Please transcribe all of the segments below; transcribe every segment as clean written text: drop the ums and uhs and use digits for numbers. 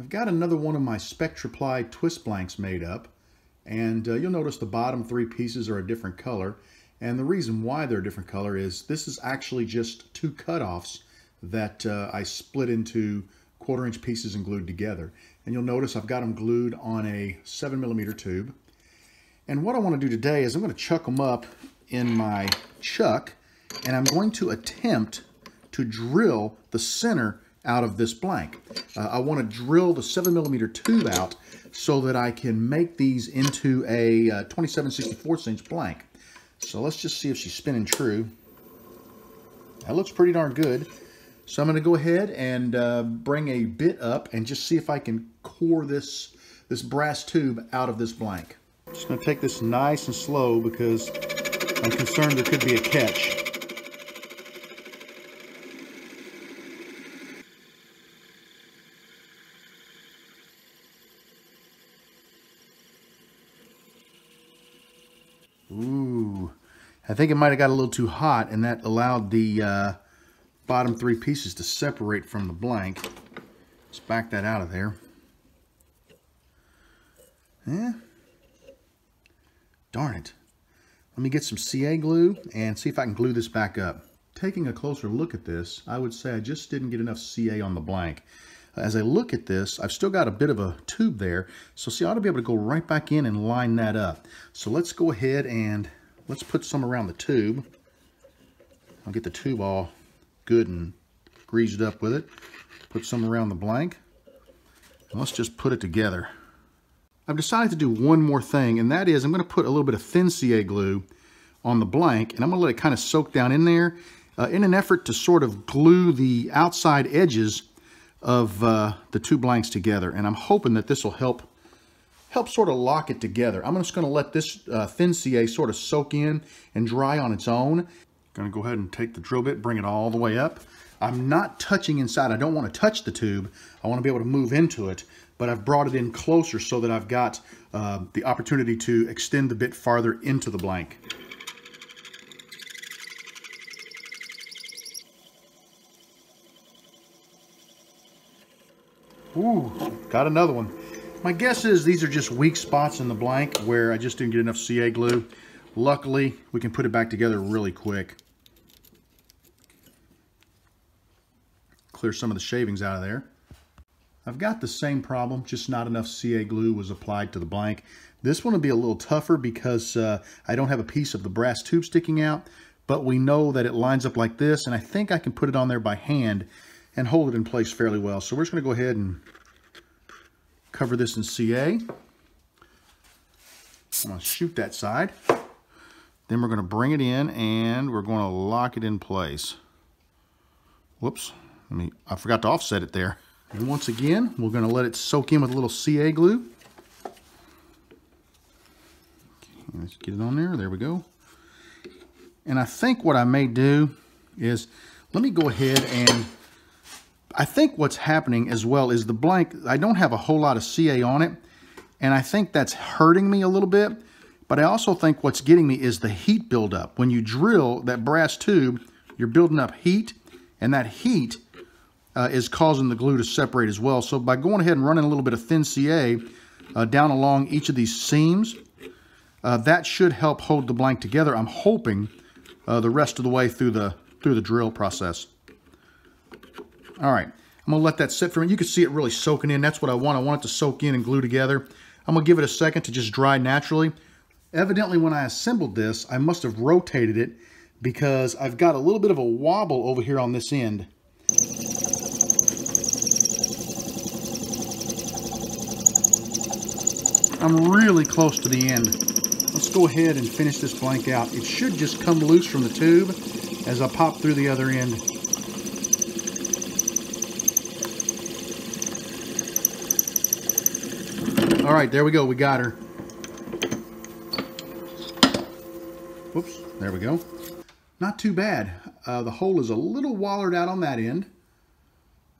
I've got another one of my Spectra ply twist blanks made up, and you'll notice the bottom 3 pieces are a different color. And the reason why they're a different color is this is actually just 2 cutoffs that I split into 1/4-inch pieces and glued together. And you'll notice I've got them glued on a 7mm tube. And what I want to do today is I'm going to chuck them up in my chuck, and I'm going to attempt to drill the center out of this blank. I want to drill the 7mm tube out so that I can make these into a 27/64" blank. So let's just see if she's spinning true. That looks pretty darn good. So I'm going to go ahead and bring a bit up and just see if I can core this brass tube out of this blank. I'm just going to take this nice and slow because I'm concerned there could be a catch. Ooh, I think it might have got a little too hot, and that allowed the bottom 3 pieces to separate from the blank. Let's back that out of there. Yeah. Darn it. Let me get some CA glue and see if I can glue this back up. Taking a closer look at this, I would say I just didn't get enough CA on the blank. As I look at this, I've still got a bit of a tube there. So see, I ought to be able to go right back in and line that up. So let's go ahead and let's put some around the tube. I'll get the tube all good and greased up with it. Put some around the blank. And let's just put it together. I've decided to do one more thing, and that is I'm going to put a little bit of thin CA glue on the blank, and I'm going to let it kind of soak down in there in an effort to sort of glue the outside edges of the 2 blanks together. And I'm hoping that this will help sort of lock it together. I'm just going to let this thin CA sort of soak in and dry on its own. Going to go ahead and take the drill bit, bring it all the way up. I'm not touching inside. I don't want to touch the tube. I want to be able to move into it, but I've brought it in closer so that I've got the opportunity to extend the bit farther into the blank. Ooh, got another one. My guess is these are just weak spots in the blank where I just didn't get enough CA glue. Luckily, we can put it back together really quick. Clear some of the shavings out of there. I've got the same problem, just not enough CA glue was applied to the blank. This one will be a little tougher because I don't have a piece of the brass tube sticking out, but we know that it lines up like this, and I think I can put it on there by hand and hold it in place fairly well. So we're just going to go ahead and cover this in CA. I'm going to shoot that side. Then we're going to bring it in and we're going to lock it in place. Whoops, I forgot to offset it there. And once again, we're going to let it soak in with a little CA glue. Okay, let's get it on there. There we go. And I think what I may do is, let me go ahead and, I think what's happening as well is the blank, I don't have a whole lot of CA on it, and I think that's hurting me a little bit. But I also think what's getting me is the heat buildup. When you drill that brass tube, you're building up heat, and that heat is causing the glue to separate as well. So by going ahead and running a little bit of thin CA down along each of these seams, that should help hold the blank together. I'm hoping the rest of the way through the drill process. All right, I'm gonna let that sit for a minute. You can see it really soaking in. That's what I want. I want it to soak in and glue together. I'm gonna give it a second to just dry naturally. Evidently, when I assembled this, I must have rotated it because I've got a little bit of a wobble over here on this end. I'm really close to the end. Let's go ahead and finish this blank out. It should just come loose from the tube as I pop through the other end. All right, there we go. We got her. Whoops, there we go. Not too bad. The hole is a little wallered out on that end.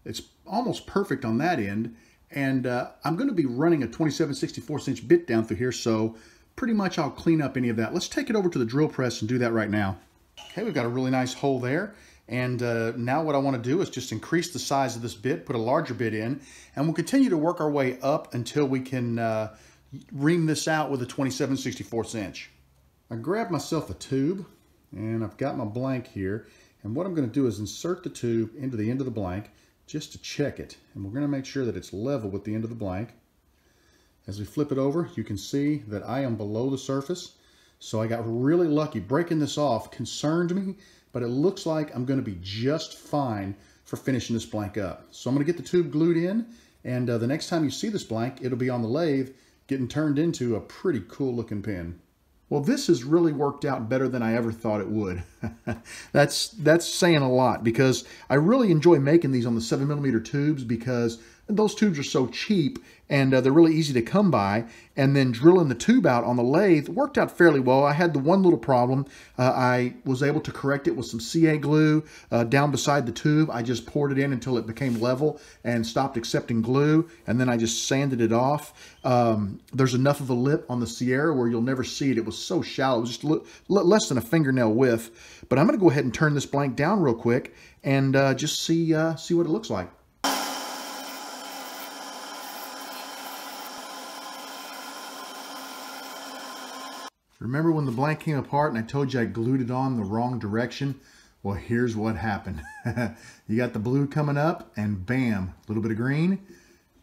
It's almost perfect on that end. And I'm going to be running a 27/64" bit down through here, so pretty much I'll clean up any of that. Let's take it over to the drill press and do that right now. Okay, we've got a really nice hole there. And now what I want to do is just increase the size of this bit, put a larger bit in, and we'll continue to work our way up until we can ream this out with a 27/64 inch. I grabbed myself a tube, and I've got my blank here. And what I'm going to do is insert the tube into the end of the blank just to check it. And we're going to make sure that it's level with the end of the blank. As we flip it over, you can see that I am below the surface. So I got really lucky. Breaking this off concerned me, but it looks like I'm going to be just fine for finishing this blank up. So I'm going to get the tube glued in, and the next time you see this blank, it'll be on the lathe getting turned into a pretty cool looking pin. Well, this has really worked out better than I ever thought it would. That's saying a lot, because I really enjoy making these on the 7mm tubes, because those tubes are so cheap and they're really easy to come by. And then drilling the tube out on the lathe worked out fairly well. I had the one little problem. I was able to correct it with some CA glue down beside the tube. I just poured it in until it became level and stopped accepting glue, and then I just sanded it off. There's enough of a lip on the Sierra where you'll never see it. It was so shallow, it was just less than a fingernail width. But I'm going to go ahead and turn this blank down real quick and just see what it looks like. Remember when the blank came apart and I told you I glued it on the wrong direction? Well, here's what happened. You got the blue coming up and bam, a little bit of green.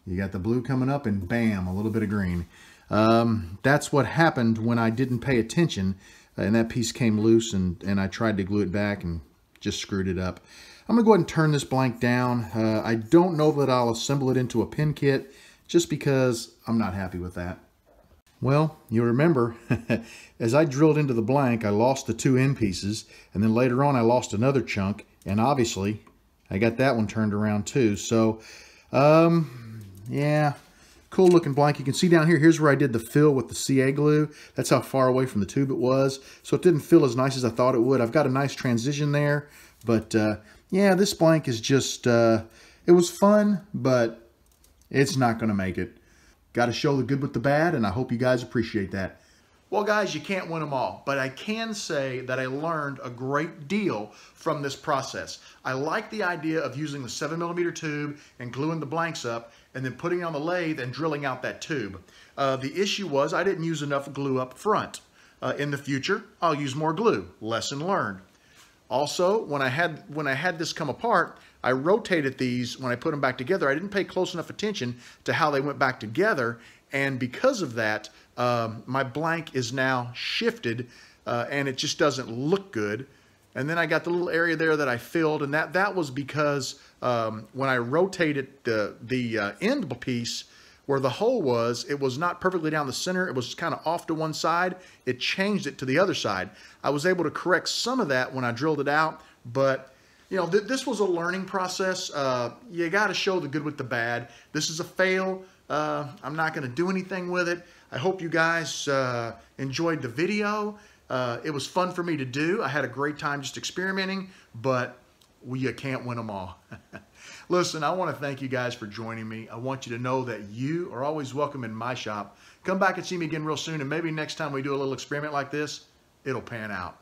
You got the blue coming up and bam, a little bit of green. That's what happened when I didn't pay attention and that piece came loose, and I tried to glue it back and just screwed it up. I'm gonna go ahead and turn this blank down. I don't know that I'll assemble it into a pin kit just because I'm not happy with that. Well, you remember, as I drilled into the blank, I lost the two end pieces, and then later on I lost another chunk, and obviously I got that one turned around too. So, yeah, cool looking blank. You can see down here, here's where I did the fill with the CA glue. That's how far away from the tube it was. So it didn't feel as nice as I thought it would. I've got a nice transition there, but yeah, this blank is just, it was fun, but it's not going to make it. Got to show the good with the bad, and I hope you guys appreciate that. Well, guys, you can't win them all, but I can say that I learned a great deal from this process. I like the idea of using the 7mm tube and gluing the blanks up and then putting it on the lathe and drilling out that tube. The issue was I didn't use enough glue up front. In the future, I'll use more glue. Lesson learned. Also, when I had this come apart, I rotated these when I put them back together. I didn't pay close enough attention to how they went back together, and because of that, my blank is now shifted, and it just doesn't look good. And then I got the little area there that I filled, and that was because when I rotated the end piece where the hole was, it was not perfectly down the center. It was kind of off to one side. It changed it to the other side. I was able to correct some of that when I drilled it out, but you know, this was a learning process. You got to show the good with the bad. This is a fail. I'm not going to do anything with it. I hope you guys enjoyed the video. It was fun for me to do. I had a great time just experimenting, but you can't win them all. Listen, I want to thank you guys for joining me. I want you to know that you are always welcome in my shop. Come back and see me again real soon, and maybe next time we do a little experiment like this, it'll pan out.